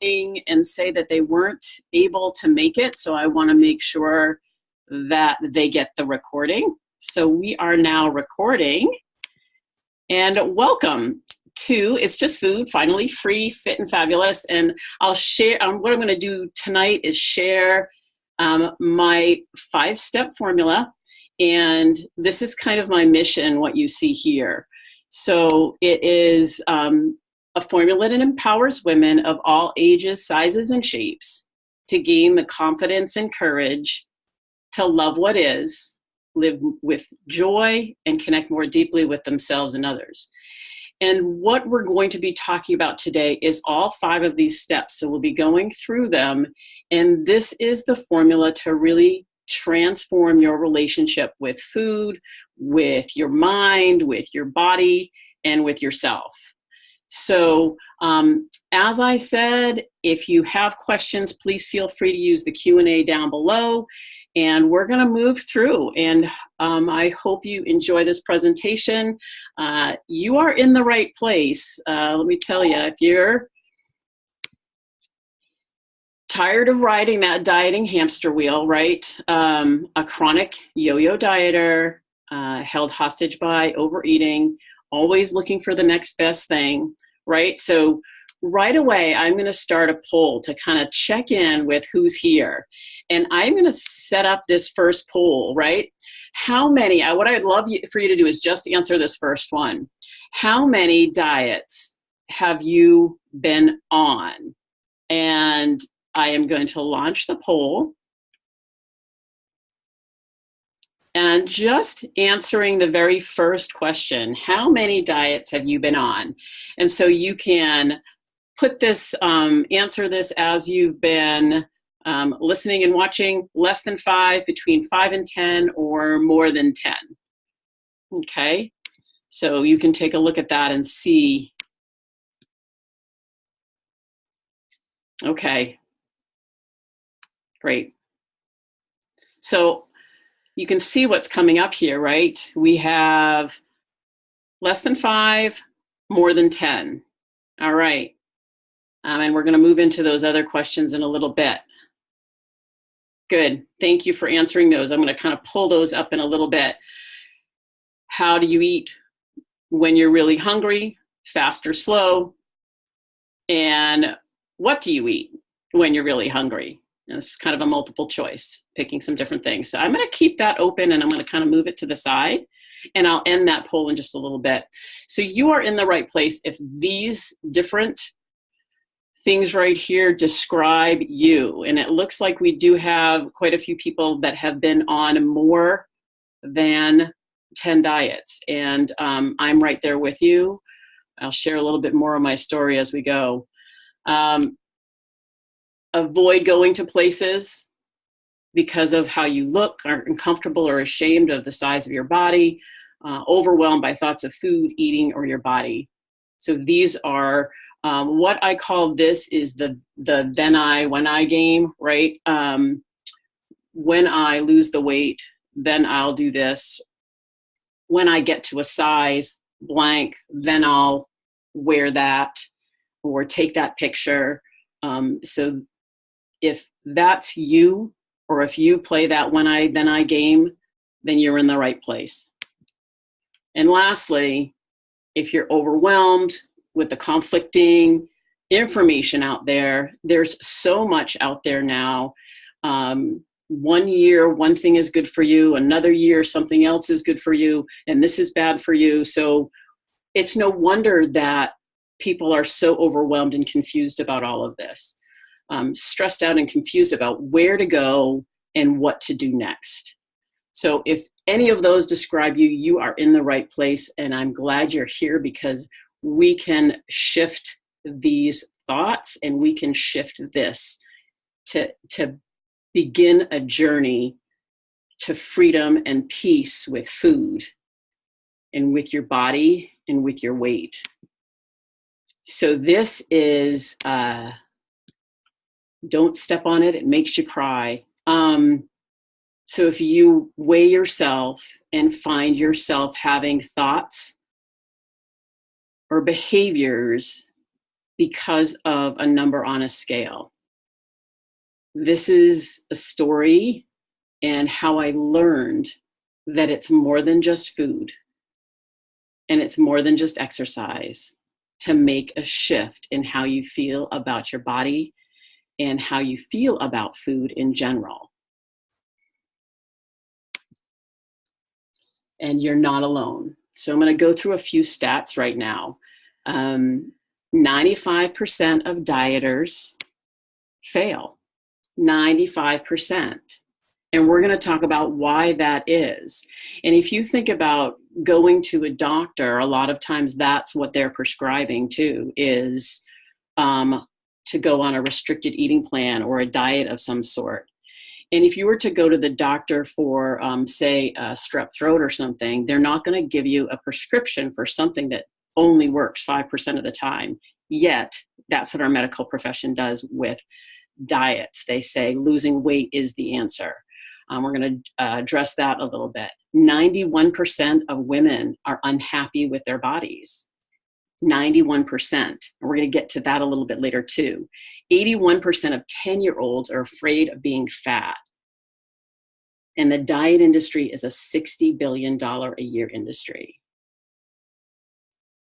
and say that they weren't able to make it, so I want to make sure that they get the recording. So we are now recording, and welcome to It's Just Food, finally free, fit, and fabulous. And I'll share, what I'm going to do tonight is share my 5-step formula, and this is kind of my mission, what you see here. So it is a formula that empowers women of all ages, sizes, and shapes to gain the confidence and courage to love what is, live with joy, and connect more deeply with themselves and others. And what we're going to be talking about today is all 5 of these steps. So we'll be going through them, and this is the formula to really transform your relationship with food, with your mind, with your body, and with yourself. So as I said, if you have questions, please feel free to use the Q&A down below, and we're going to move through, and I hope you enjoy this presentation. You are in the right place. Let me tell you, if you're tired of riding that dieting hamster wheel, right? A chronic yo-yo dieter, held hostage by overeating, always looking for the next best thing, right? So right away, I'm going to start a poll to kind of check in with who's here. And I'm going to set up this first poll, right? How many, what I'd love for you to do is just answer this first one. How many diets have you been on? And I am going to launch the poll. And just answering the very first question, how many diets have you been on? And so you can put this, answer this as you've been listening and watching, less than 5, between 5 and 10, or more than 10. Okay, so you can take a look at that and see. Okay, great. So you can see what's coming up here, right? We have less than 5, more than 10. All right. And we're going to move into those other questions in a little bit. Good. Thank you for answering those. I'm going to kind of pull those up in a little bit. How do you eat when you're really hungry, fast or slow? And what do you eat when you're really hungry? And this is kind of a multiple choice, picking some different things. So I'm going to keep that open, and I'm going to kind of move it to the side, and I'll end that poll in just a little bit. So you are in the right place if these different things right here describe you. And it looks like we do have quite a few people that have been on more than 10 diets. And I'm right there with you. I'll share a little bit more of my story as we go. Avoid going to places because of how you look, are uncomfortable or ashamed of the size of your body, overwhelmed by thoughts of food, eating, or your body. So these are what I call, this is the then I, when I game, right? When I lose the weight, then I'll do this. When I get to a size blank, then I'll wear that or take that picture. So if that's you, or if you play that when I, then I game, then you're in the right place. And lastly, if you're overwhelmed with the conflicting information out there, there's so much out there now. One year, one thing is good for you. Another year, something else is good for you. And this is bad for you. So it's no wonder that people are so overwhelmed and confused about all of this. Stressed out and confused about where to go and what to do next. So if any of those describe you, you are in the right place, and I'm glad you're here, because we can shift these thoughts, and we can shift this to begin a journey to freedom and peace with food and with your body and with your weight. So this is, don't step on it, it makes you cry. So if you weigh yourself and find yourself having thoughts or behaviors because of a number on a scale. This is a story and how I learned that it's more than just food and it's more than just exercise to make a shift in how you feel about your body and how you feel about food in general. And you're not alone. So I'm going to go through a few stats right now. 95% of dieters fail. 95%. And we're going to talk about why that is. And if you think about going to a doctor, a lot of times that's what they're prescribing too, is to go on a restricted eating plan or a diet of some sort. And if you were to go to the doctor for, say, strep throat or something, they're not going to give you a prescription for something that only works 5% of the time. Yet, that's what our medical profession does with diets. They say losing weight is the answer. We're going to address that a little bit. 91% of women are unhappy with their bodies. 91%. And we're going to get to that a little bit later too. 81% of 10-year-olds are afraid of being fat. And the diet industry is a $60 billion a year industry.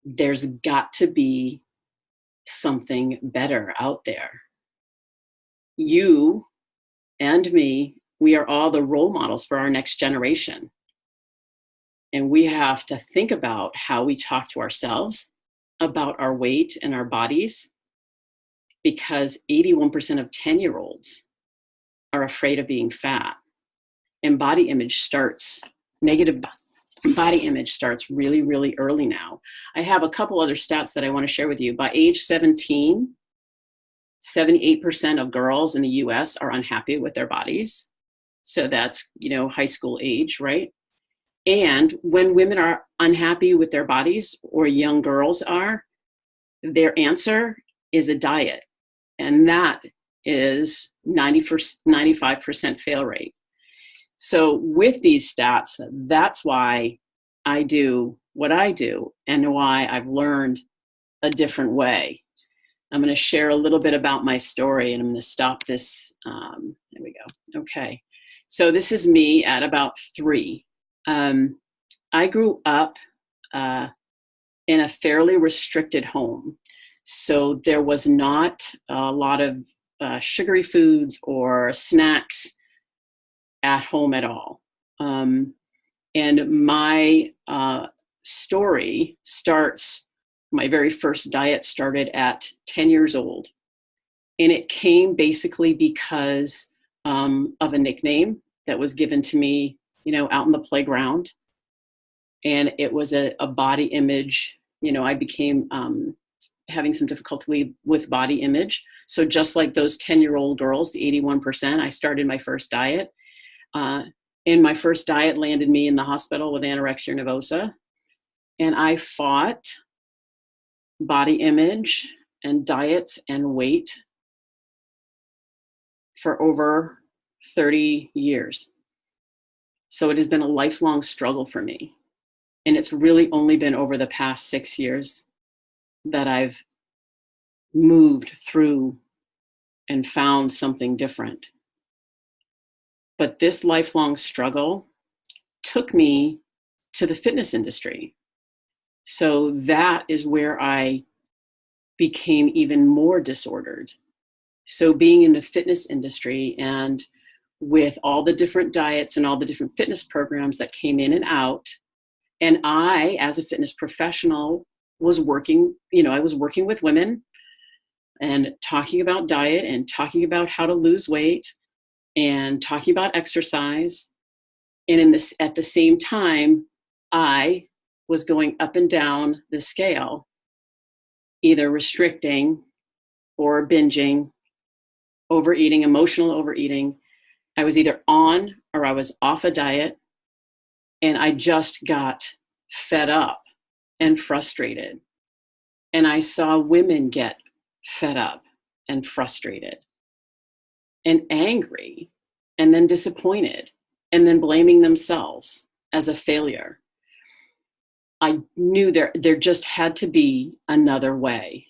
There's got to be something better out there. You and me, we are all the role models for our next generation. And we have to think about how we talk to ourselves about our weight and our bodies, because 81% of 10-year-olds are afraid of being fat. And negative body image starts really, really early now. I have a couple other stats that I want to share with you. By age 17, 78% of girls in the US are unhappy with their bodies. So that's, high school age, right? And when women are unhappy with their bodies, or young girls are, their answer is a diet. And that is 95% fail rate. So with these stats, that's why I do what I do and why I've learned a different way. I'm going to share a little bit about my story, and I'm going to stop this. There we go. Okay. So this is me at about 3. I grew up in a fairly restricted home. So there was not a lot of sugary foods or snacks at home at all. And my story starts, my very first diet started at 10 years old. And it came basically because of a nickname that was given to me, out in the playground. And it was a body image. I became having some difficulty with body image. So just like those 10-year-old girls, the 81%, I started my first diet. And my first diet landed me in the hospital with anorexia nervosa. And I fought body image and diets and weight for over 30 years. So it has been a lifelong struggle for me. And it's really only been over the past 6 years that I've moved through and found something different. But this lifelong struggle took me to the fitness industry. So that is where I became even more disordered. So being in the fitness industry and with all the different diets and all the different fitness programs that came in and out, and I, as a fitness professional, was working, I was working with women and talking about diet and talking about how to lose weight and talking about exercise. And at the same time, I was going up and down the scale, either restricting or binging, overeating, emotional overeating. I was either on or I was off a diet, and I just got fed up and frustrated. And I saw women get fed up and frustrated and angry and then disappointed and then blaming themselves as a failure. I knew there just had to be another way.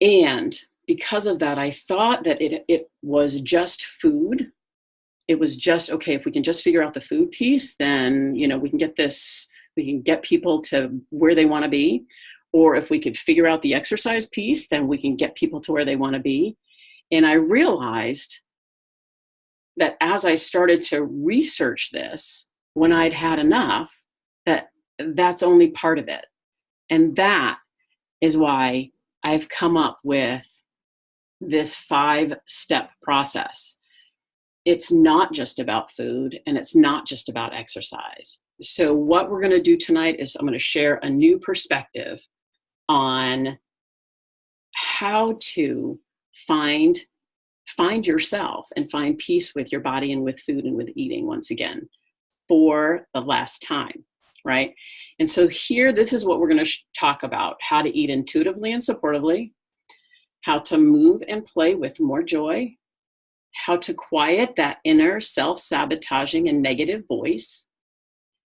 And because of that, I thought that it was just food. It was just, okay, if we can just figure out the food piece, then, we can get people to where they want to be. Or if we could figure out the exercise piece, then we can get people to where they want to be. And I realized that as I started to research this, when I'd had enough, that's only part of it. And that is why I've come up with this 5-step process. It's not just about food, and it's not just about exercise. So what we're going to do tonight is I'm going to share a new perspective on how to find yourself and find peace with your body and with food and with eating once again for the last time, right? And so here, this is what we're going to talk about: how to eat intuitively and supportively, how to move and play with more joy, how to quiet that inner self-sabotaging and negative voice,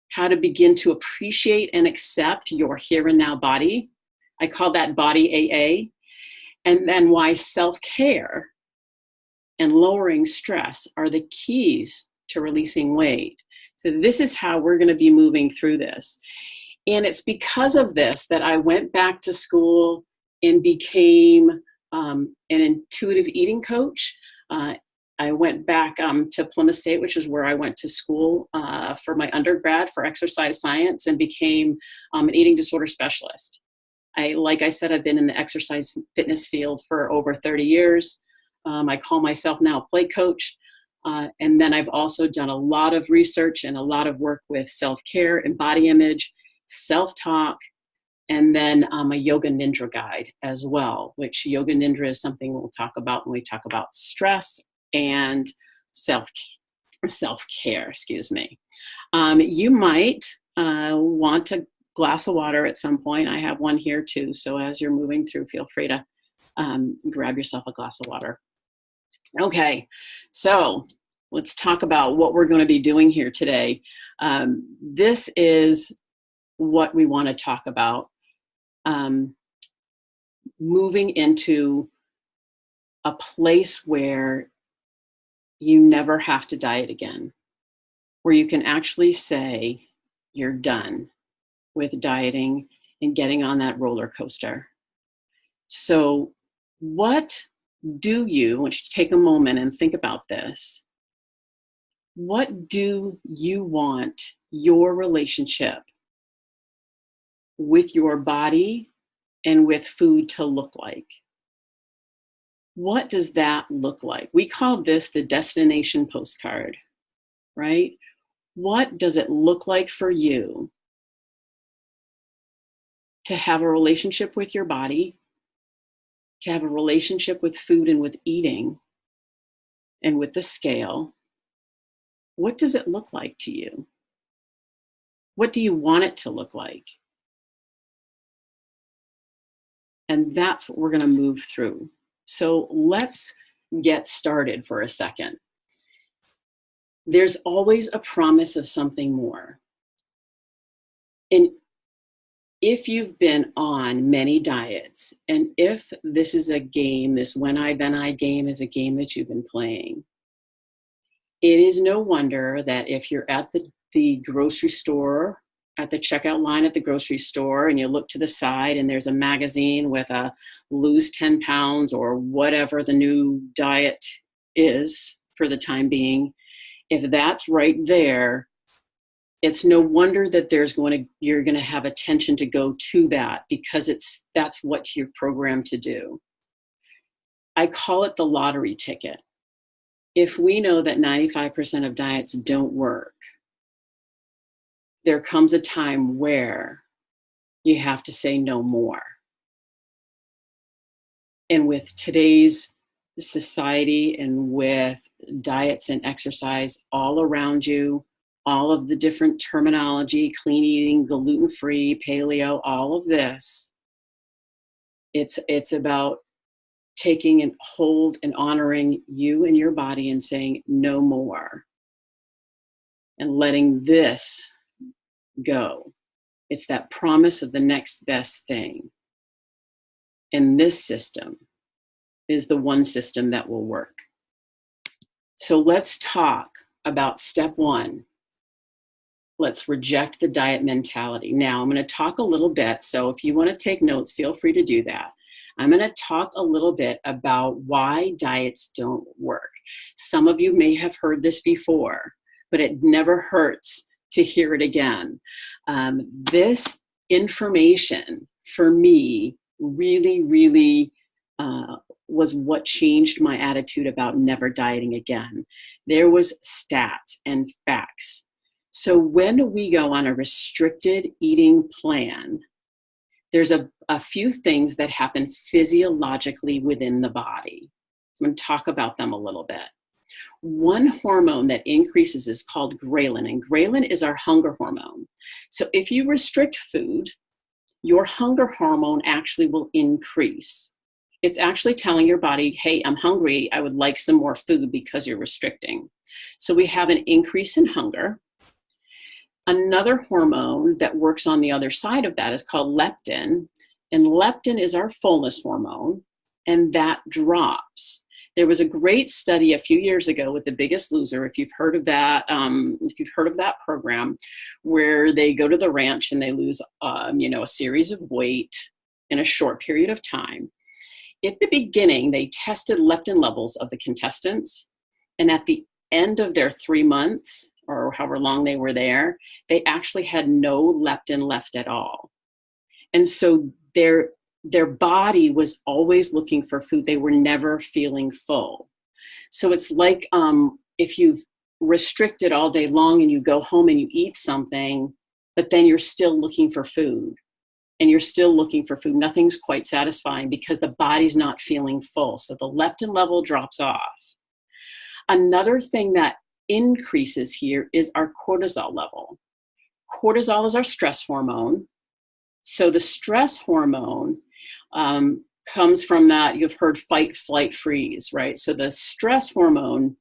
how to begin to appreciate and accept your here and now body. I call that body AA. And then why self-care and lowering stress are the keys to releasing weight. So this is how we're going to be moving through this. And it's because of this that I went back to school and became an intuitive eating coach. I went back to Plymouth State, which is where I went to school for my undergrad for exercise science, and became an eating disorder specialist. Like I said, I've been in the exercise fitness field for over 30 years. I call myself now a play coach. And then I've also done a lot of research and a lot of work with self-care and body image, self-talk, and then a yoga nidra guide as well, which yoga nidra is something we'll talk about when we talk about stress and self-care, excuse me. You might want a glass of water at some point. I have one here too. So as you're moving through, feel free to grab yourself a glass of water. Okay, so let's talk about what we're going to be doing here today. This is what we want to talk about. Moving into a place where you never have to diet again, where you can actually say you're done with dieting and getting on that roller coaster. So what do you, I want you to take a moment and think about this. What do you want your relationship with your body and with food to look like? What does that look like? We call this the destination postcard, right? What does it look like for you to have a relationship with your body, to have a relationship with food and with eating and with the scale? What does it look like to you? What do you want it to look like? And that's what we're going to move through. So let's get started for a second. There's always a promise of something more. And if you've been on many diets, and if this is a game, this when I, then I game is a game that you've been playing, it is no wonder that if you're at the grocery store, at the checkout line at the grocery store, and you look to the side and there's a magazine with a lose 10 pounds or whatever the new diet is for the time being, if that's right there, it's no wonder that you're going to have attention to go to that, because that's what you're programmed to do. I call it the lottery ticket. If we know that 95% of diets don't work, there comes a time where you have to say no more. And with today's society and with diets and exercise all around you, all of the different terminology, clean eating, gluten-free, paleo, all of this, it's about taking and hold and honoring you and your body and saying no more and letting this go. It's that promise of the next best thing. And this system is the one system that will work. So let's talk about step one. Let's reject the diet mentality. Now, I'm going to talk a little bit. So if you want to take notes, feel free to do that. I'm going to talk a little bit about why diets don't work. Some of you may have heard this before, but it never hurts to hear it again. This information for me really was what changed my attitude about never dieting again. There was stats and facts. So when we go on a restricted eating plan, there's a few things that happen physiologically within the body. So I'm going to talk about them a little bit. One hormone that increases is called ghrelin, and ghrelin is our hunger hormone. So if you restrict food, your hunger hormone actually will increase. It's actually telling your body, hey, I'm hungry, I would like some more food because you're restricting. So we have an increase in hunger. Another hormone that works on the other side of that is called leptin, and leptin is our fullness hormone, and that drops. There was a great study a few years ago with The Biggest Loser, if you've heard of that, program, where they go to the ranch and they lose, a series of weight in a short period of time. At the beginning, they tested leptin levels of the contestants, and at the end of their 3 months, or however long they were there, they actually had no leptin left at all. And so their body was always looking for food. They were never feeling full. So it's like if you've restricted all day long and you go home and you eat something, but then you're still looking for food. And you're still looking for food. Nothing's quite satisfying because the body's not feeling full. So the leptin level drops off. Another thing that increases here is our cortisol level. Cortisol is our stress hormone. So the stress hormone comes from that, you've heard fight, flight, freeze, right? So the stress hormone,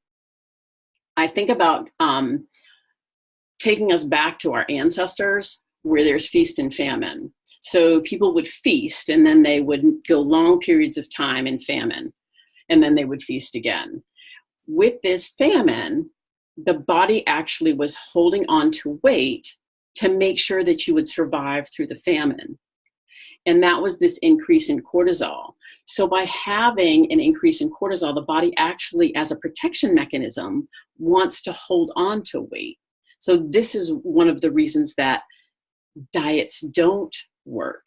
I think about taking us back to our ancestors where there's feast and famine. So people would feast and then they would go long periods of time in famine and then they would feast again. With this famine, the body actually was holding on to weight to make sure that you would survive through the famine. And that was this increase in cortisol. So by having an increase in cortisol, the body actually, as a protection mechanism, wants to hold on to weight. So this is one of the reasons that diets don't work,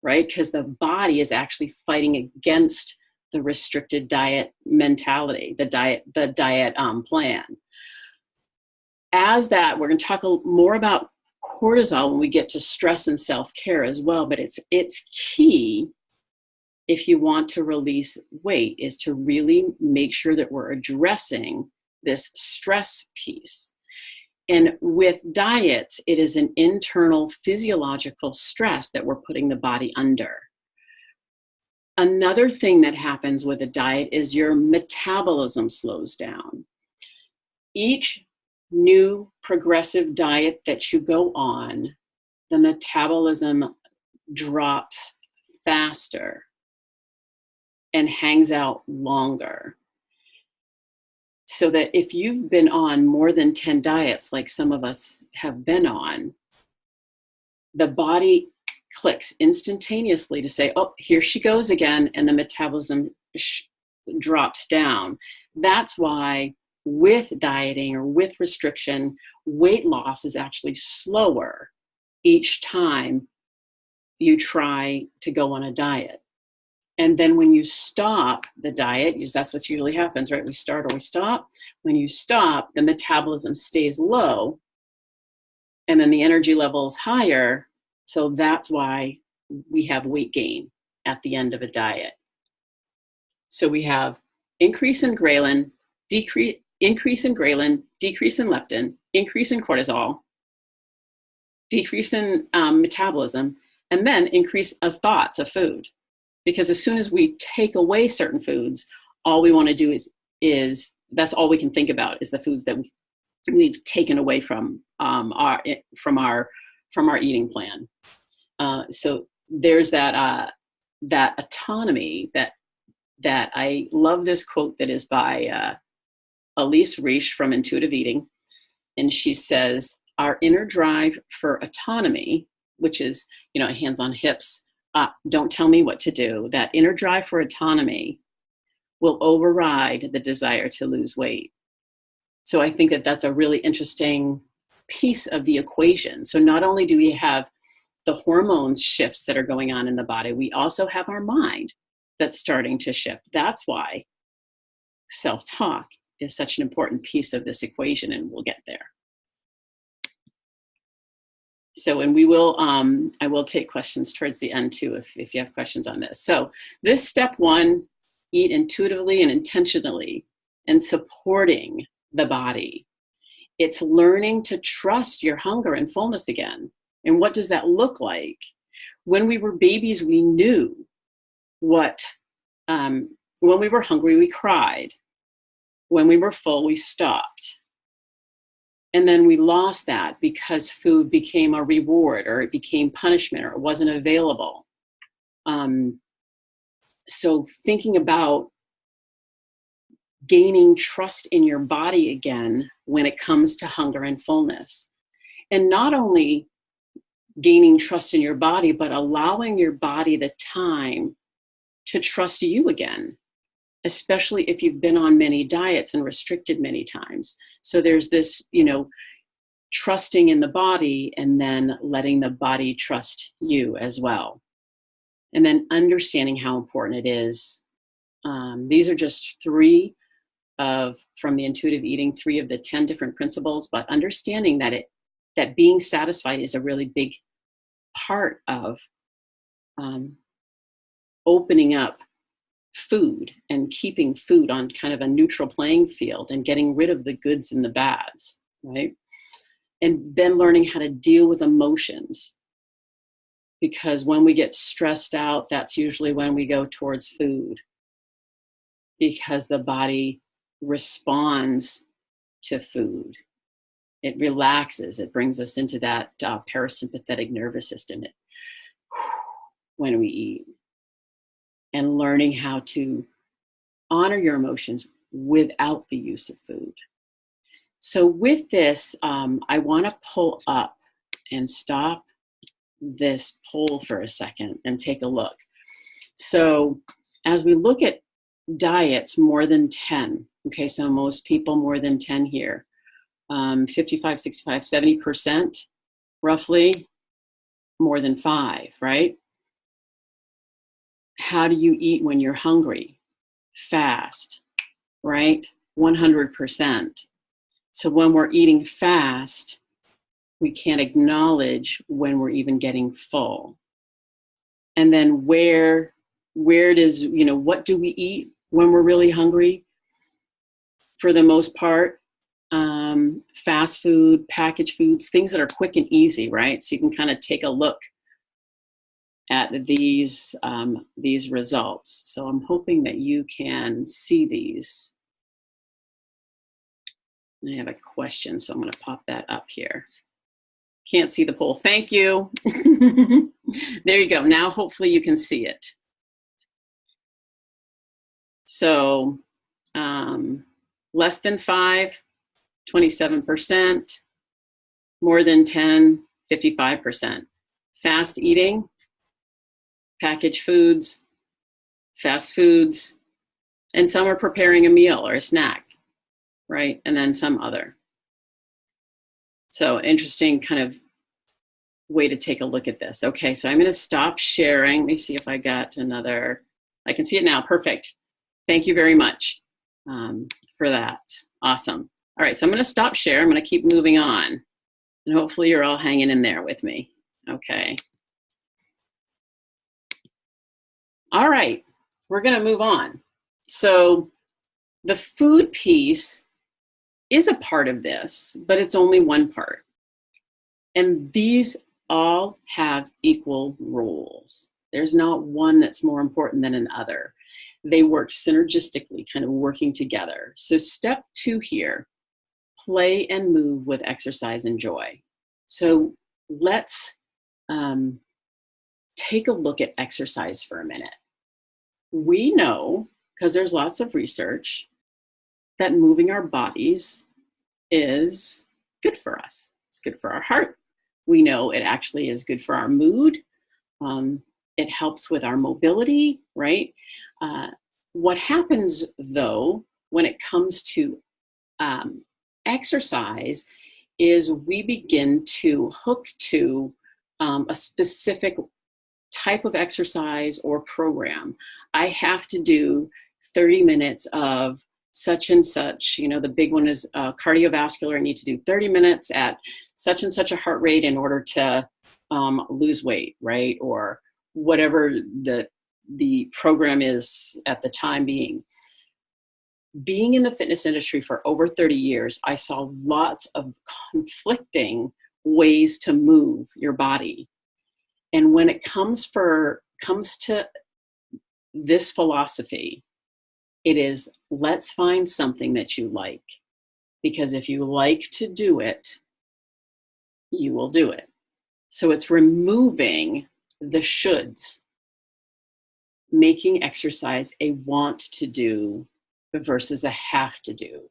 right? Because the body is actually fighting against the restricted diet mentality, the diet plan. As that, we're going to talk more about cortisol when we get to stress and self-care as well, but it's key if you want to release weight is to really make sure that we're addressing this stress piece. And with diets, it is an internal physiological stress that we're putting the body under. Another thing that happens with a diet is your metabolism slows down. Each new progressive diet that you go on, the metabolism drops faster and hangs out longer. So that if you've been on more than 10 diets, like some of us have been on, the body clicks instantaneously to say, oh, here she goes again, and the metabolism drops down. That's why with dieting or with restriction, weight loss is actually slower each time you try to go on a diet. And then when you stop the diet, because that's what usually happens, right? We start or we stop. When you stop, the metabolism stays low and then the energy level is higher. So that's why we have weight gain at the end of a diet. So we have increase in ghrelin, increase in ghrelin, decrease in leptin, increase in cortisol, decrease in metabolism, and then increase of thoughts of food. Because as soon as we take away certain foods, all we want to do is that's all we can think about is the foods that we've taken away from our eating plan. So there's that that autonomy, that I love this quote that is by Elise Reich from Intuitive Eating. And she says, our inner drive for autonomy, which is, hands on hips, don't tell me what to do. That inner drive for autonomy will override the desire to lose weight. So I think that that's a really interesting piece of the equation. So not only do we have the hormone shifts that are going on in the body, we also have our mind that's starting to shift. That's why self-talk is such an important piece of this equation, and we'll get there. So, and we will, I will take questions towards the end too, if you have questions on this. So this step 1, eat intuitively and intentionally, and supporting the body. It's learning to trust your hunger and fullness again. And what does that look like? When we were babies, we knew what, when we were hungry, we cried. When we were full, we stopped. And then we lost that because food became a reward, or it became punishment, or it wasn't available. So thinking about gaining trust in your body again when it comes to hunger and fullness. And not only gaining trust in your body, but allowing your body the time to trust you again, especially if you've been on many diets and restricted many times. So there's this, trusting in the body, and then letting the body trust you as well. And then understanding how important it is. These are just 3 from the intuitive eating, 3 of the 10 different principles, but understanding that being satisfied is a really big part of opening up food and keeping food on kind of a neutral playing field, and getting rid of the goods and the bads, right? And then learning how to deal with emotions, because when we get stressed out, that's usually when we go towards food, because the body responds to food. It relaxes. It brings us into that parasympathetic nervous system when we eat. And learning how to honor your emotions without the use of food. So with this, I want to pull up and stop this poll for a second and take a look. So as we look at diets, more than 10, okay, so most people more than 10 here, 55, 65, 70%, roughly, more than 5, right? How do you eat when you're hungry? Fast, right? 100%. So when we're eating fast, we can't acknowledge when we're even getting full. And then where does, what do we eat when we're really hungry? For the most part, fast food, packaged foods, things that are quick and easy, right? So you can kind of take a look at these results. So I'm hoping that you can see these. I have a question, so I'm going to pop that up here. Can't see the poll. Thank you. There you go. Now hopefully you can see it. So less than 5, 27%. More than 10, 55%. Fast eating, packaged foods, fast foods, and some are preparing a meal or a snack, right? And then some other. So interesting kind of way to take a look at this. Okay, so I'm going to stop sharing. Let me see if I got another. I can see it now. Perfect. Thank you very much for that. Awesome. All right, so I'm going to stop share. I'm going to keep moving on. And hopefully you're all hanging in there with me. Okay. All right, we're going to move on. So the food piece is a part of this, but it's only one part. And these all have equal roles. There's not one that's more important than another. They work synergistically, kind of working together. So step 2 here, play and move with exercise and joy. So let's take a look at exercise for a minute. We know, because there's lots of research, that moving our bodies is good for us. It's good for our heart. We know it actually is good for our mood. It helps with our mobility, right? What happens, though, when it comes to exercise is we begin to hook to a specific type of exercise or program. I have to do 30 minutes of such and such. You know, the big one is cardiovascular. I need to do 30 minutes at such and such a heart rate in order to lose weight, right? Or whatever the program is at the time being. Being in the fitness industry for over 30 years, I saw lots of conflicting ways to move your body. And when it comes to this philosophy, it is, let's find something that you like. Because if you like to do it, you will do it. So it's removing the shoulds, making exercise a want to do versus a have to do.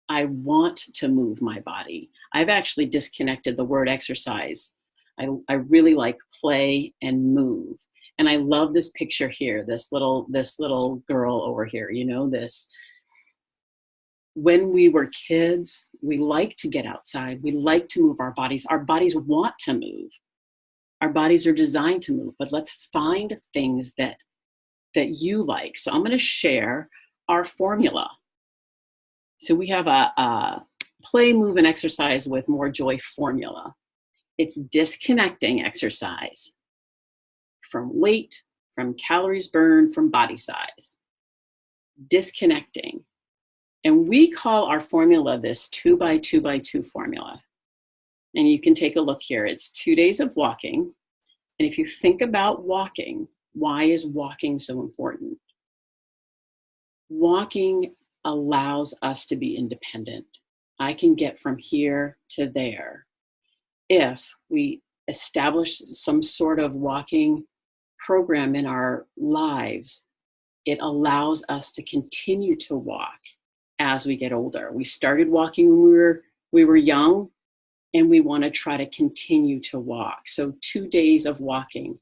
I want to move my body. I've actually disconnected the word exercise. I really like play and move. And I love this picture here, this little girl over here, you know, this. When we were kids, we liked to get outside. We like to move our bodies. Our bodies want to move. Our bodies are designed to move, but let's find things that you like. So I'm going to share our formula. So we have a play, move, and exercise with more joy formula. It's disconnecting exercise from weight, from calories burned, from body size. Disconnecting. And we call our formula this 2x2x2 formula. And you can take a look here. It's 2 days of walking. And if you think about walking, why is walking so important? Walking allows us to be independent. I can get from here to there. If we establish some sort of walking program in our lives, it allows us to continue to walk as we get older. We started walking when we were young, and we want to try to continue to walk. So 2 days of walking.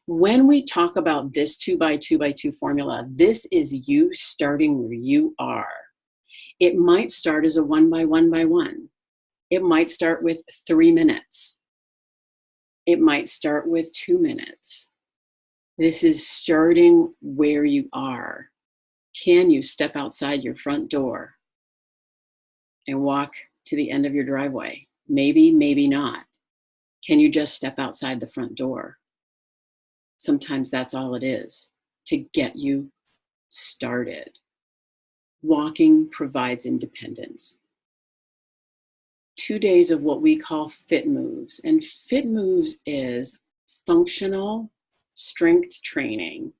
When we talk about this 2x2x2 formula, this is you starting where you are. It might start as a 1x1x1. It might start with 3 minutes. It might start with 2 minutes. This is starting where you are. Can you step outside your front door and walk to the end of your driveway? Maybe, maybe not. Can you just step outside the front door? Sometimes that's all it is to get you started. Walking provides independence. 2 days of what we call fit moves. And fit moves is functional strength training.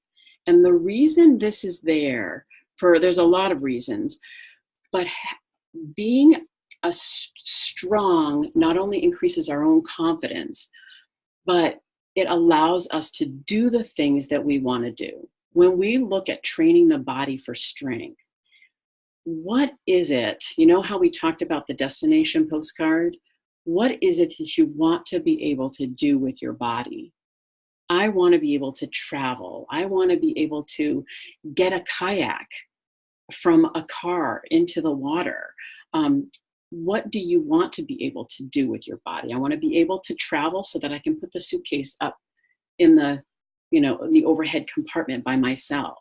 And the reason this is there's a lot of reasons, but being a strong not only increases our own confidence, but it allows us to do the things that we want to do. When we look at training the body for strength, what is it? You know how we talked about the destination postcard? What is it that you want to be able to do with your body? I want to be able to travel. I want to be able to get a kayak from a car into the water. What do you want to be able to do with your body? I want to be able to travel so that I can put the suitcase up in the overhead compartment by myself.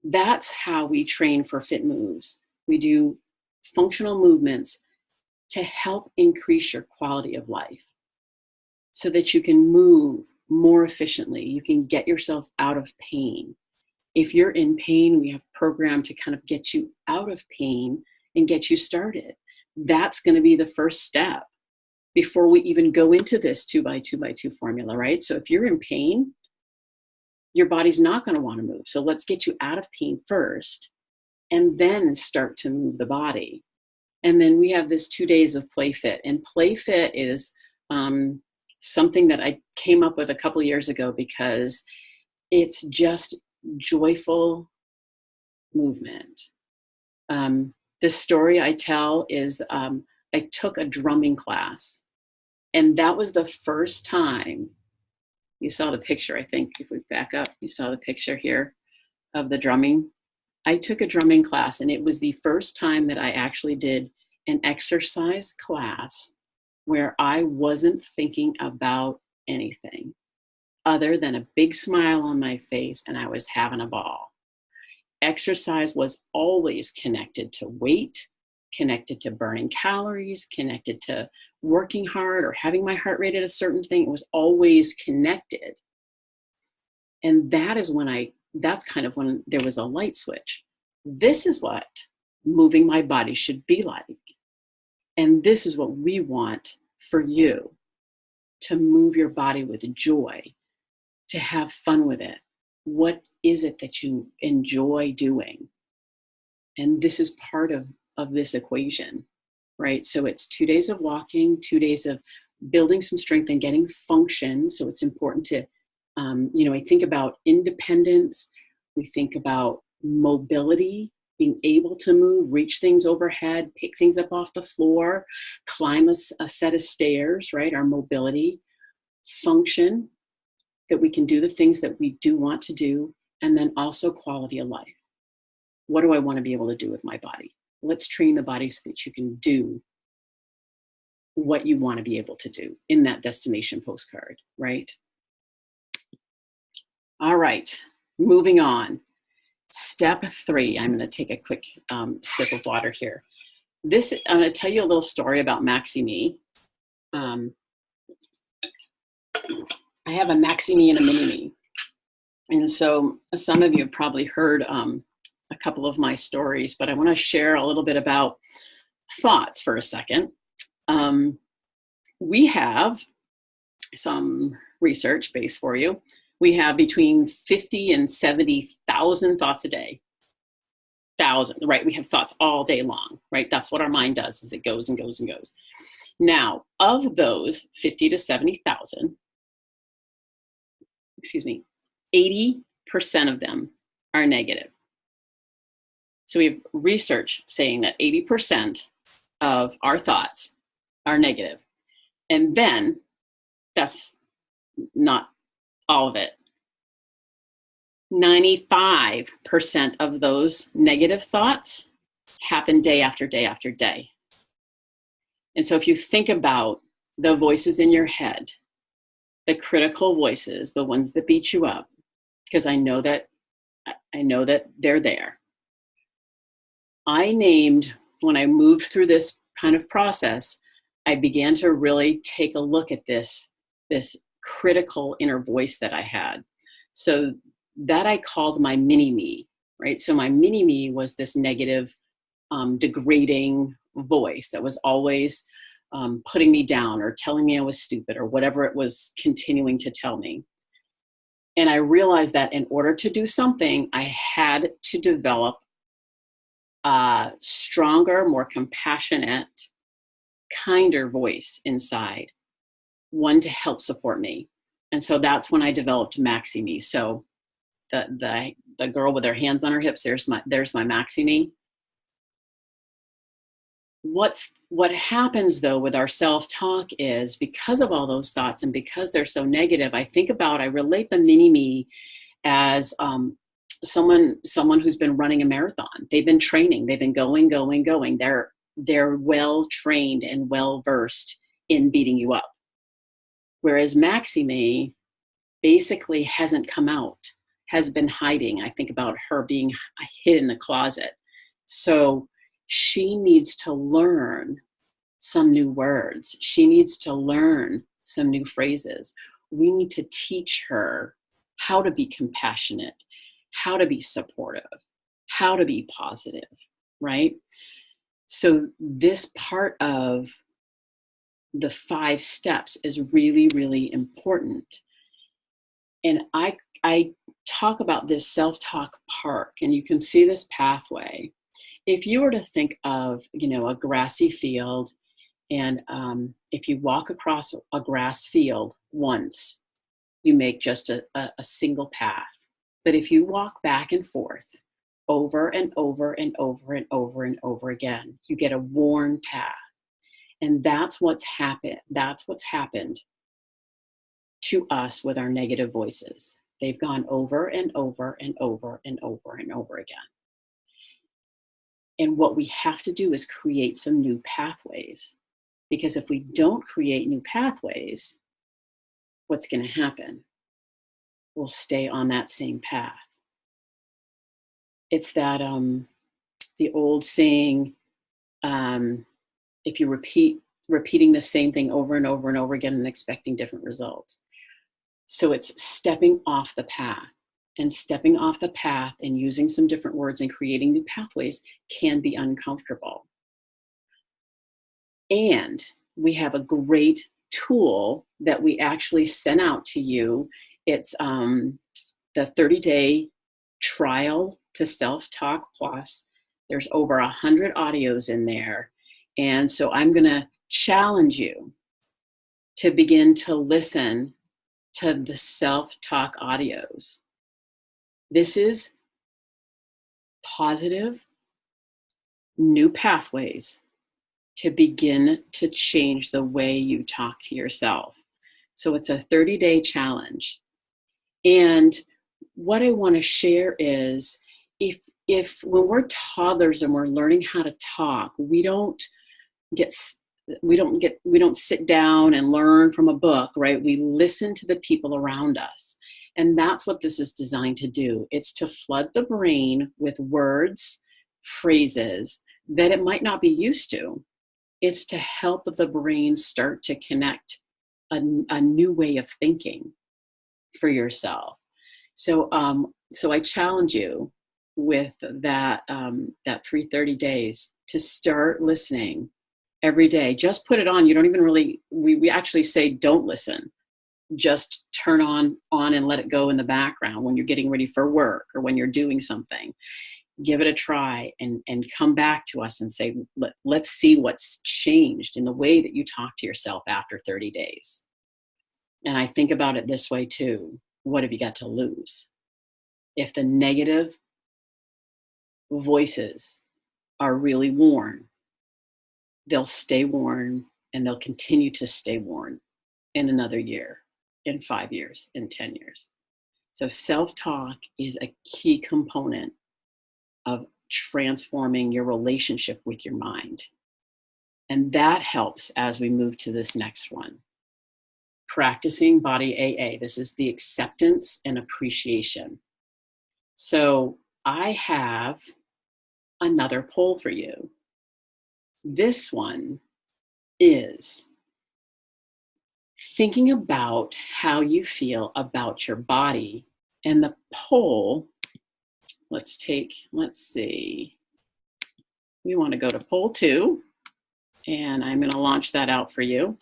That's how we train for fit moves. We do functional movements to help increase your quality of life so that you can move more efficiently. You can get yourself out of pain. If you're in pain, we have a program to kind of get you out of pain and get you started. That's going to be the first step before we even go into this 2x2x2 formula, right? So if you're in pain, your body's not going to want to move. So let's get you out of pain first and then start to move the body. And then we have this 2 days of play fit. And play fit is something that I came up with a couple years ago because it's just joyful movement. The story I tell is I took a drumming class, and that was the first time. You saw the picture, I think, if we back up, you saw the picture here of the drumming. I took a drumming class, and it was the first time that I actually did an exercise class where I wasn't thinking about anything other than a big smile on my face, and I was having a ball. Exercise was always connected to weight, connected to burning calories, connected to working hard or having my heart rate at a certain thing. It was always connected. And that's kind of when there was a light switch. This is what moving my body should be like. And this is what we want for you, to move your body with joy, to have fun with it. What is it that you enjoy doing? And this is part of this equation, right? So it's 2 days of walking, 2 days of building some strength and getting function. So it's important to, we think about independence, we think about mobility, being able to move, reach things overhead, pick things up off the floor, climb a set of stairs, right? Our mobility, function, that we can do the things that we do want to do, and then also quality of life. What do I want to be able to do with my body? Let's train the body so that you can do what you want to be able to do in that destination postcard, right? All right, moving on. Step 3, I'm going to take a quick sip of water here. I'm going to tell you a little story about Maxi-Me. I have a Maxi-Me and a Mini-Me. And so some of you have probably heard a couple of my stories, but I want to share a little bit about thoughts for a second. We have some research base for you. We have between 50 and 70,000 thoughts a day. Right? We have thoughts all day long, right? That's what our mind does, is it goes and goes and goes. Now, of those 50 to 70,000, 80% of them are negative. So we have research saying that 80% of our thoughts are negative. And then that's not all of it. 95% of those negative thoughts happen day after day after day. And so if you think about the voices in your head, the critical voices, the ones that beat you up, because I know that they're there. When I moved through this kind of process, I began to really take a look at this critical inner voice that I had. So that I called my mini-me, right? So my mini-me was this negative, degrading voice that was always putting me down or telling me I was stupid or whatever it was continuing to tell me. And I realized that in order to do something, I had to develop a stronger, more compassionate, kinder voice inside, one to help support me. And so that's when I developed Maxi-Me. So the girl with her hands on her hips, there's my Maxi-Me. What happens though with our self-talk is, because of all those thoughts and because they're so negative, I relate the mini-me as someone who's been running a marathon. They've been training, they've been going. They're well trained and well versed in beating you up. Whereas Maxi-Me basically hasn't come out, has been hiding. I think about her being hid in the closet. So she needs to learn some new words. She needs to learn some new phrases. We need to teach her how to be compassionate, how to be supportive, how to be positive, right? So this part of the 5 steps is really, really important. And I talk about this self-talk park, and you can see this pathway. If you were to think of, a grassy field, And if you walk across a grass field once, you make just a single path. But if you walk back and forth over and over and over and over and over again, you get a worn path. And that's what's happened. That's what's happened to us with our negative voices. They've gone over and over and over and over and over again. And what we have to do is create some new pathways. Because if we don't create new pathways, what's going to happen? We'll stay on that same path. It's that the old saying, if you repeating the same thing over and over and over again and expecting different results. So it's stepping off the path. And stepping off the path and using some different words and creating new pathways can be uncomfortable. And we have a great tool that we actually sent out to you. It's the 30-day trial to self-talk plus. There's over 100 audios in there. And so I'm going to challenge you to begin to listen to the self-talk audios. This is positive new pathways to begin to change the way you talk to yourself. So it's a 30-day challenge. And what I want to share is if when we're toddlers and we're learning how to talk, we don't sit down and learn from a book, right? We listen to the people around us. And that's what this is designed to do. It's to flood the brain with words, phrases that it might not be used to. It's to help the brain start to connect a new way of thinking for yourself. So I challenge you with that free 30 days to start listening every day. Just put it on. You don't even really, we actually say don't listen. Just turn on and let it go in the background when you're getting ready for work or when you're doing something. Give it a try and come back to us and say, let's see what's changed in the way that you talk to yourself after 30 days. And I think about it this way too. What have you got to lose? If the negative voices are really worn, they'll stay worn and they'll continue to stay worn in another year, in 5 years, in 10 years. So self-talk is a key component of transforming your relationship with your mind. And that helps as we move to this next one. Practicing body AA. This is the acceptance and appreciation. So I have another poll for you. This one is thinking about how you feel about your body. And the poll, let's see. We want to go to poll 2, and I'm going to launch that out for you.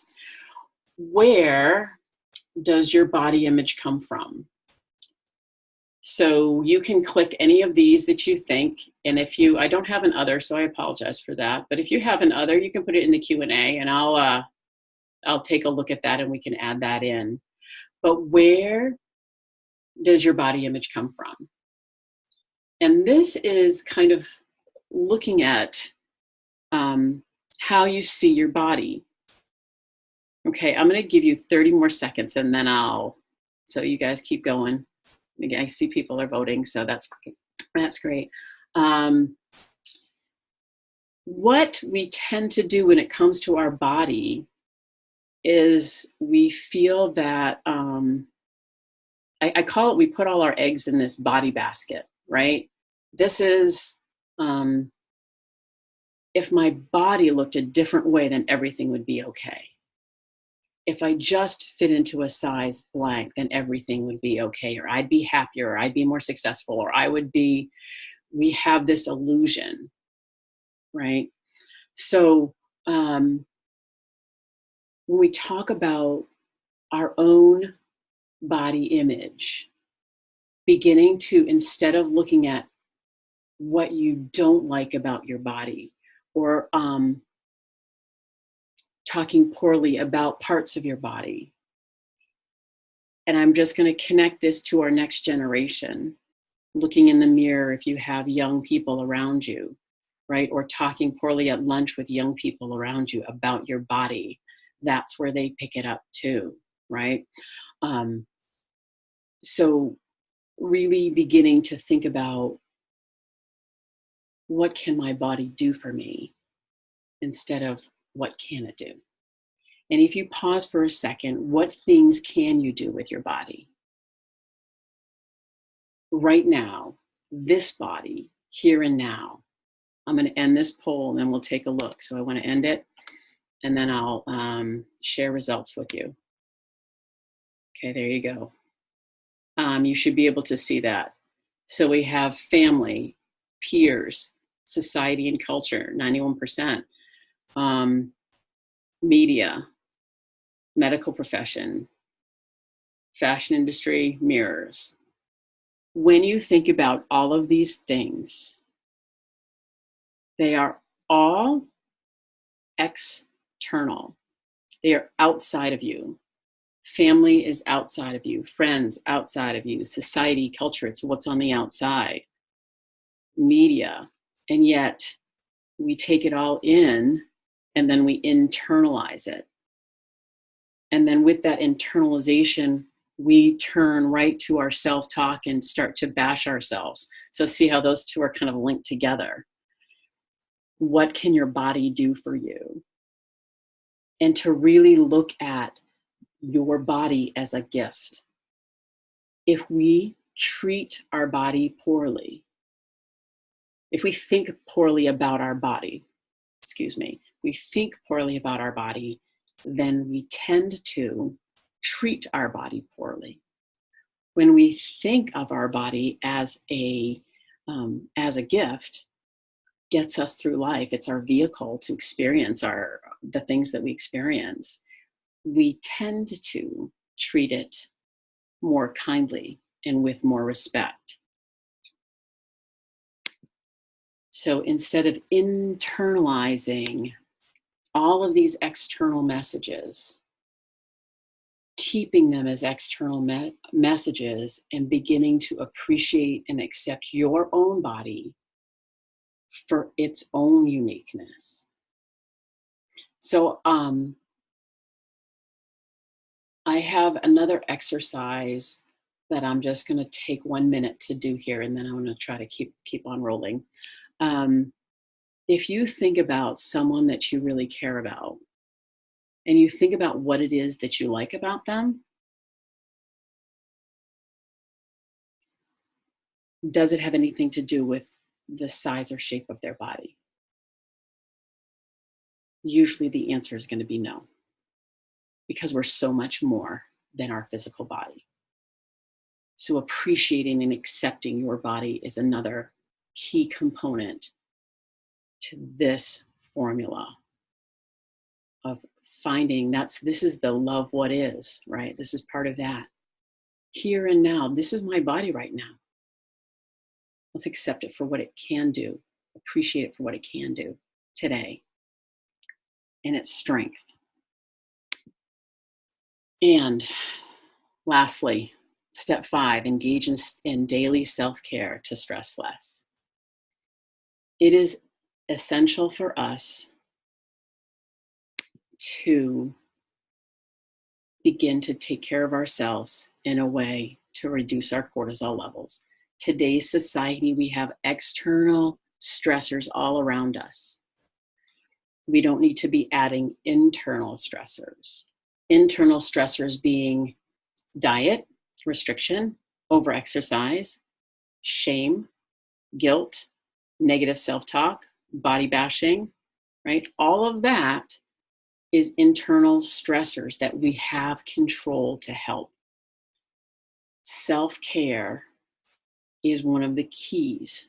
Where does your body image come from? So you can click any of these that you think, and I don't have an other, so I apologize for that. But if you have an other, you can put it in the Q&A, and I'll take a look at that and we can add that in. But where does your body image come from? And this is kind of looking at how you see your body. Okay, I'm going to give you 30 more seconds and then so you guys keep going. Again, I see people are voting, so that's great. What we tend to do when it comes to our body is we feel that, I call it, we put all our eggs in this body basket, right? This is, if my body looked a different way, then everything would be okay. If I just fit into a size blank, then everything would be okay, or I'd be happier, or I'd be more successful, or we have this illusion, right? So when we talk about our own body image, beginning to, instead of looking at what you don't like about your body, or talking poorly about parts of your body. And I'm just going to connect this to our next generation. Looking in the mirror if you have young people around you, right? Or talking poorly at lunch with young people around you about your body. That's where they pick it up too, right? So really beginning to think about, what can my body do for me instead of what can it do? And if you pause for a second, what things can you do with your body? Right now, this body, here and now. I'm going to end this poll and then we'll take a look. So I want to end it and then I'll share results with you. Okay, there you go. You should be able to see that. So we have family, peers, society and culture, 91%. Media, medical profession, fashion industry, mirrors. When you think about all of these things, they are all external. They are outside of you. Family is outside of you. Friends outside of you. Society, culture, it's what's on the outside. Media. And yet we take it all in and then we internalize it. And then with that internalization, we turn right to our self-talk and start to bash ourselves. So see how those two are kind of linked together. What can your body do for you? And to really look at your body as a gift. If we treat our body poorly, if we think poorly about our body, we think poorly about our body, then we tend to treat our body poorly. When we think of our body as a gift, gets us through life. It's our vehicle to experience the things that we experience. We tend to treat it more kindly and with more respect. So instead of internalizing all of these external messages, keeping them as external messages and beginning to appreciate and accept your own body for its own uniqueness. So I have another exercise that I'm just going to take 1 minute to do here, and then I'm going to try to keep on rolling. If you think about someone that you really care about, and you think about what it is that you like about them, does it have anything to do with the size or shape of their body? Usually the answer is going to be no, because we're so much more than our physical body. So appreciating and accepting your body is another key component to this formula of finding this is the love what is, right? This is part of that. Here and now, this is my body right now. Let's accept it for what it can do, appreciate it for what it can do today and its strength. And lastly, step 5, engage in daily self-care to stress less. It is essential for us to begin to take care of ourselves in a way to reduce our cortisol levels. Today's society, we have external stressors all around us. We don't need to be adding internal stressors. Internal stressors being diet, restriction, overexercise, shame, guilt, negative self-talk, body bashing, right? All of that is internal stressors that we have control to help. Self-care is one of the keys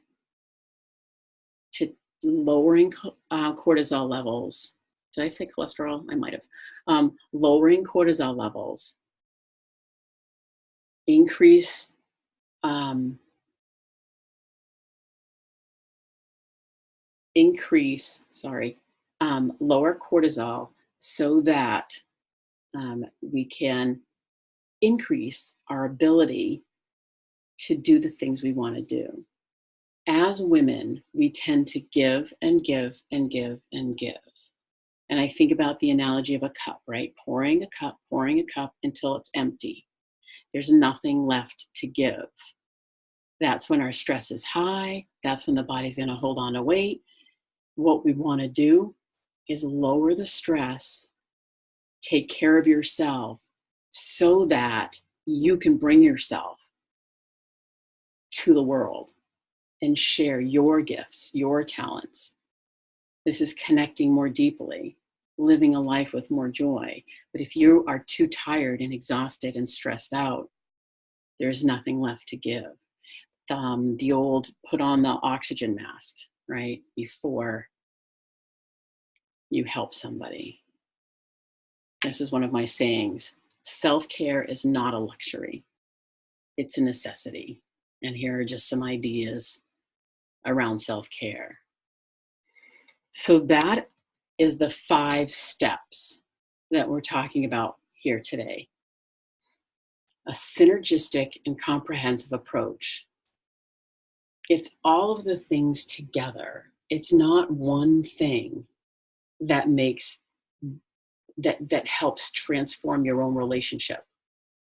to lowering cortisol levels. Did I say cholesterol? I might have. Lowering cortisol levels, increase lower cortisol so that we can increase our ability to do the things we want to do. As women, we tend to give and give and give and give. And I think about the analogy of a cup, right? Pouring a cup until it's empty. There's nothing left to give. That's when our stress is high. That's when the body's going to hold on to weight. What we want to do is lower the stress, take care of yourself so that you can bring yourself to the world and share your gifts, your talents. This is connecting more deeply, living a life with more joy. But if you are too tired and exhausted and stressed out, there's nothing left to give. The old put on the oxygen mask, right, before you help somebody. This is one of my sayings. Self-care is not a luxury. It's a necessity. And here are just some ideas around self-care. So that is the 5 steps that we're talking about here today. A synergistic and comprehensive approach. It's all of the things together. It's not one thing that makes that helps transform your own relationship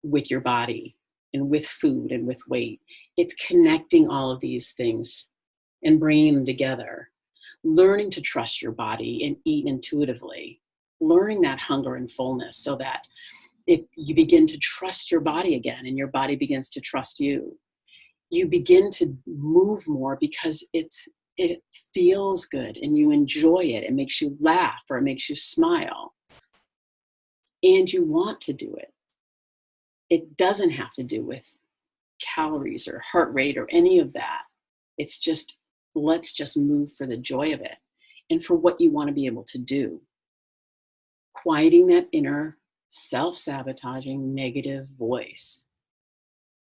with your body and with food and with weight. It's connecting all of these things and bringing them together. Learning to trust your body and eat intuitively. Learning that hunger and fullness so that if you begin to trust your body again and your body begins to trust you, you begin to move more because it feels good and you enjoy it. It makes you laugh or it makes you smile. And you want to do it. It doesn't have to do with calories or heart rate or any of that. It's just, let's just move for the joy of it and for what you want to be able to do. Quieting that inner self-sabotaging negative voice.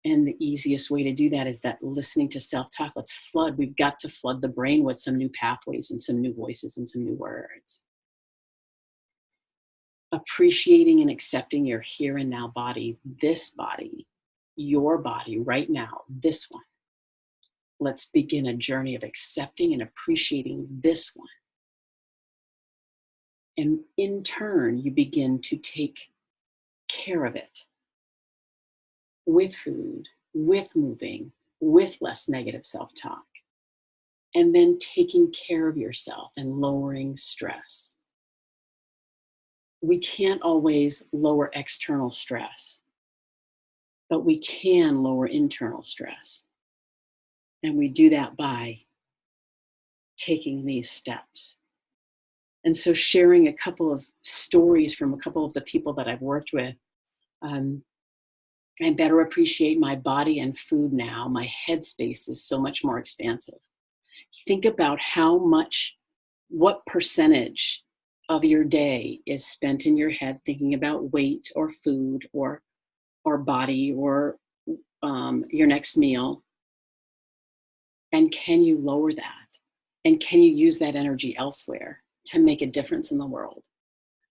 And the easiest way to do that is that listening to self-talk. We've got to flood the brain with some new pathways and some new voices and some new words. Appreciating and accepting your here and now body, this body, your body right now, this one. Let's begin a journey of accepting and appreciating this one. And in turn, you begin to take care of it with food, with moving, with less negative self-talk, and then taking care of yourself and lowering stress. We can't always lower external stress, but we can lower internal stress. And we do that by taking these steps. And so sharing a couple of stories from a couple of the people that I've worked with, I better appreciate my body and food now. My headspace is so much more expansive. Think about what percentage of your day is spent in your head thinking about weight or food or body or your next meal. And can you lower that? And can you use that energy elsewhere to make a difference in the world?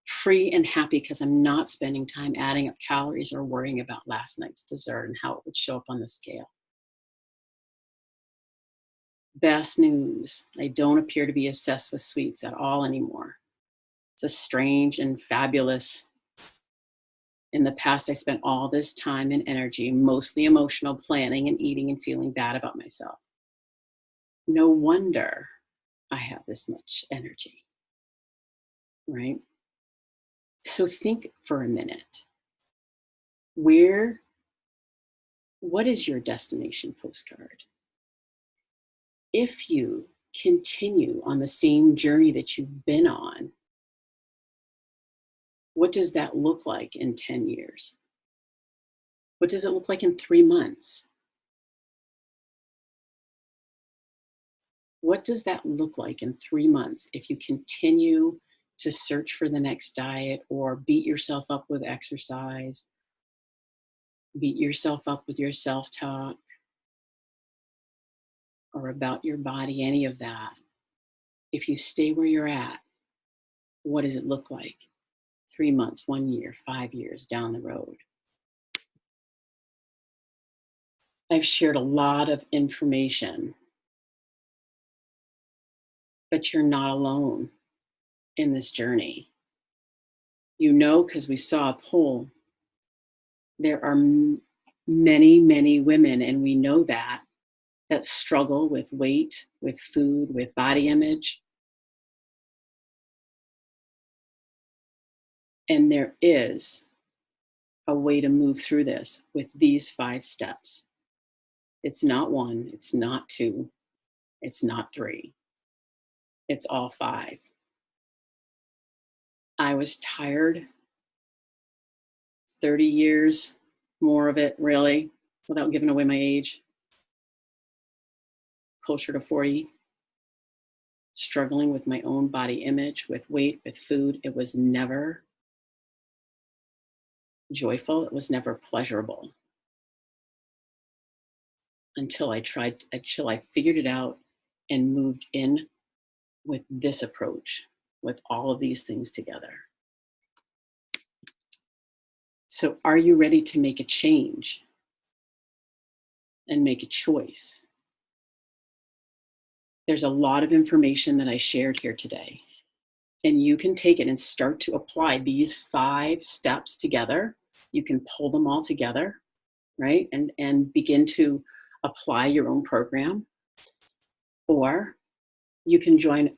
Free and happy because I'm not spending time adding up calories or worrying about last night's dessert and how it would show up on the scale. Best news, I don't appear to be obsessed with sweets at all anymore. It's a strange and fabulous. In the past, I spent all this time and energy, mostly emotional, planning and eating and feeling bad about myself. No wonder I have this much energy, right? So think for a minute. What is your destination postcard? If you continue on the same journey that you've been on, what does that look like in 10 years? What does it look like in 3 months? What does that look like in 3 months if you continue to search for the next diet or beat yourself up with exercise, beat yourself up with your self-talk or about your body, any of that? If you stay where you're at, what does it look like? 3 months, 1 year, 5 years down the road. I've shared a lot of information, but you're not alone in this journey. You know, because we saw a poll, there are many, many women, and we know that struggle with weight, with food, with body image. And there is a way to move through this with these 5 steps. It's not 1, it's not 2, it's not 3. It's all 5. I was tired, 30 years, more of it really, without giving away my age, closer to 40, struggling with my own body image, with weight, with food. It was never joyful. It was never pleasurable until I figured it out and moved in with this approach, with all of these things together. So are you ready to make a change and make a choice? There's a lot of information that I shared here today, and you can take it and start to apply these 5 steps together. You can pull them all together, right? And begin to apply your own program. Or you can join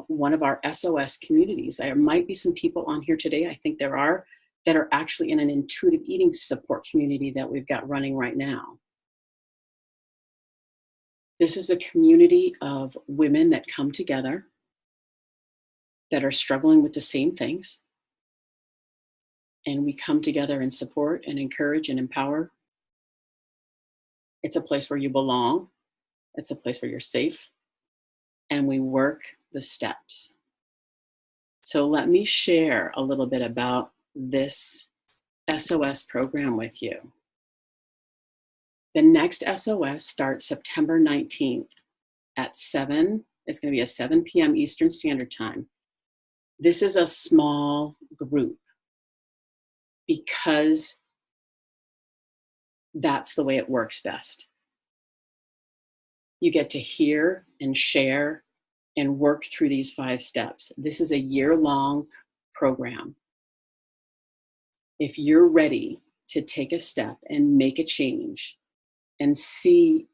one of our SOS communities. There might be some people on here today, I think there are, that are actually in an intuitive eating support community that we've got running right now. This is a community of women that come together that are struggling with the same things. And we come together and support and encourage and empower. It's a place where you belong. It's a place where you're safe. And we work the steps. So let me share a little bit about this SOS program with you. The next SOS starts September 19th at 7. It's going to be a 7 p.m. Eastern Standard Time. This is a small group because that's the way it works best. You get to hear and share and work through these 5 steps. This is a year-long program. If you're ready to take a step and make a change and see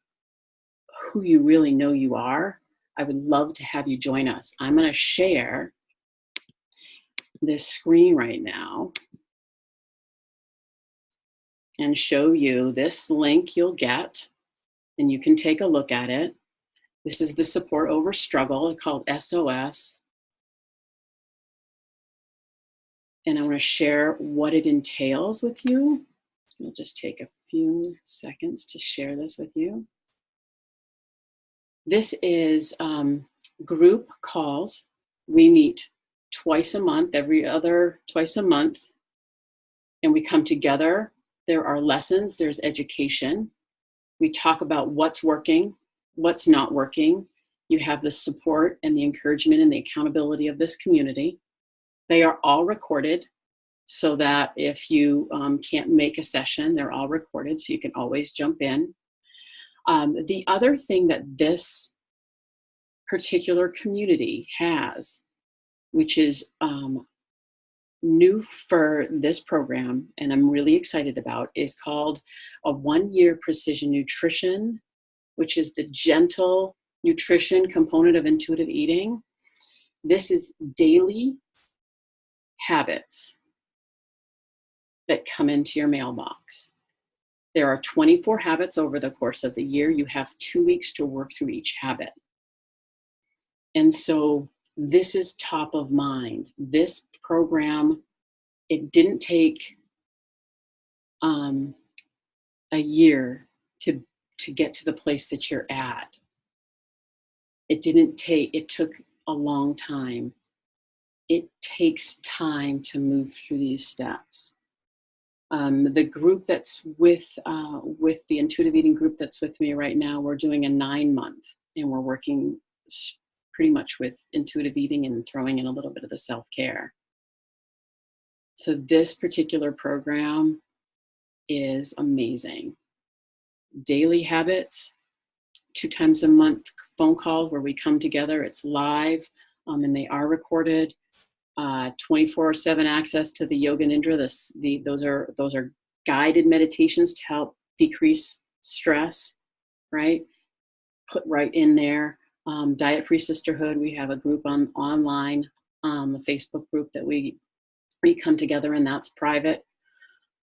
who you really know you are, I would love to have you join us. I'm going to share this screen right now and show you this link you'll get, and you can take a look at it. This is the Support Over Struggle called SOS. And I want to share what it entails with you. I'll just take a few seconds to share this with you. This is group calls. We meet twice a month, twice a month, and we come together. There are lessons, there's education. We talk about what's working, what's not working. You have the support and the encouragement and the accountability of this community. They are all recorded so that if you can't make a session, they're all recorded so you can always jump in. The other thing that this particular community has, which is new for this program, and I'm really excited about, is called a 1-year precision nutrition, which is the gentle nutrition component of intuitive eating. This is daily habits that come into your mailbox. There are 24 habits over the course of the year. You have 2 weeks to work through each habit. And so this is top of mind. This program, it didn't take a year to get to the place that you're at. It took a long time. It takes time to move through these steps. The group that's with the intuitive eating group that's with me right now, we're doing a 9-month, and we're working pretty much with intuitive eating and throwing in a little bit of the self-care. So this particular program is amazing. Daily habits, 2 times a month phone calls where we come together. It's live, and they are recorded. 24/7 access to the Yoga Nidra. Those are guided meditations to help decrease stress, right? Put right in there. Diet Free Sisterhood. We have a group online, a Facebook group that we come together, and that's private.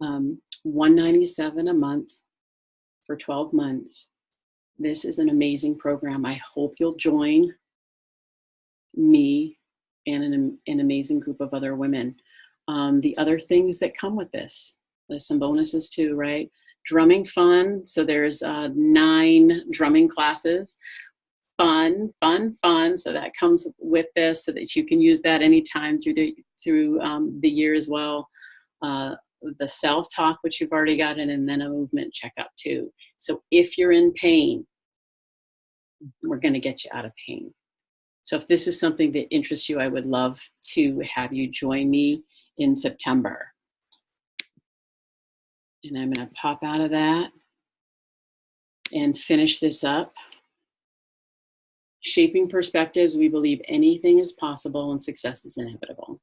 $197 a month for 12 months. This is an amazing program. I hope you'll join me and an amazing group of other women. The other things that come with this, there's some bonuses too, right? Drumming fun. So there's 9 drumming classes. Fun. So that comes with this, so that you can use that anytime through the year as well. The self-talk, which you've already gotten, and then a movement checkup too. So if you're in pain, we're going to get you out of pain. So if this is something that interests you, I would love to have you join me in September. And I'm going to pop out of that and finish this up. Shaping perspectives, we believe anything is possible and success is inevitable.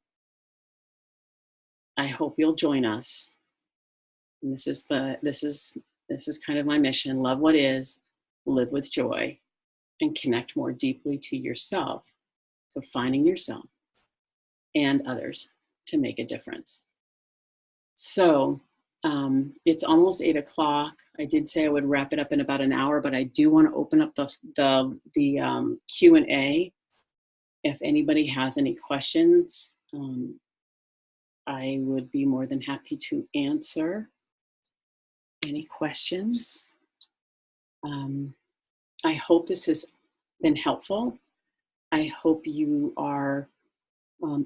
I hope you'll join us. And this is kind of my mission. Love what is, live with joy, and connect more deeply to yourself. So finding yourself and others to make a difference. So it's almost 8 o'clock. I did say I would wrap it up in about an hour, but I do want to open up the Q&A. If anybody has any questions, I would be more than happy to answer any questions. I hope this has been helpful. I hope you are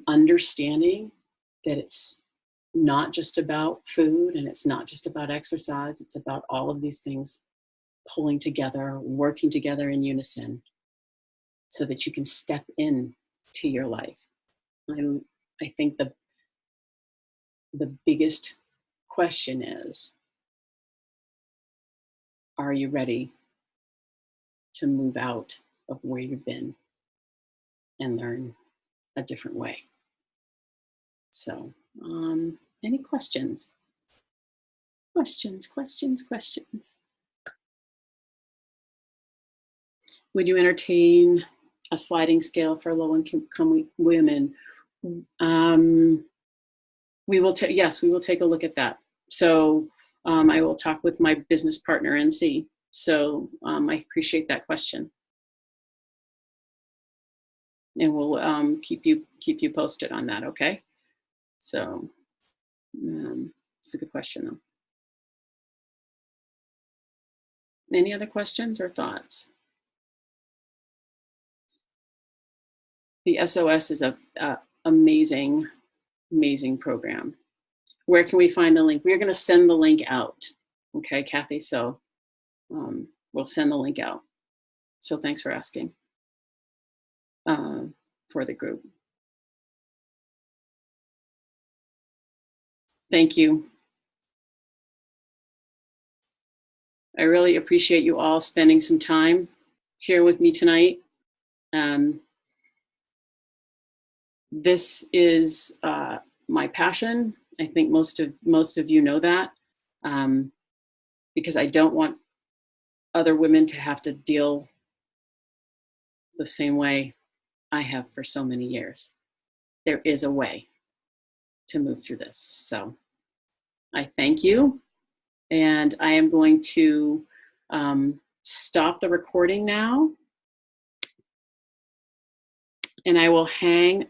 understanding that it's not just about food and it's not just about exercise. It's about all of these things pulling together, working together in unison so that you can step in to your life. I think the biggest question is, are you ready to move out of where you've been and learn a different way? So, any questions? Questions. Would you entertain a sliding scale for low-income women? We will take a look at that. So I will talk with my business partner and see. So I appreciate that question. And we'll keep you posted on that, okay? So it's a good question though. Any other questions or thoughts? The SOS is a amazing program. Where can we find the link? We're going to send the link out. Okay, Kathy, so we'll send the link out. So thanks for asking for the group. Thank you. I really appreciate you all spending some time here with me tonight. This is my passion. I think most of you know that, because I don't want other women to have to deal the same way I have for so many years. There is a way to move through this. So I thank you. And I am going to stop the recording now. And I will hang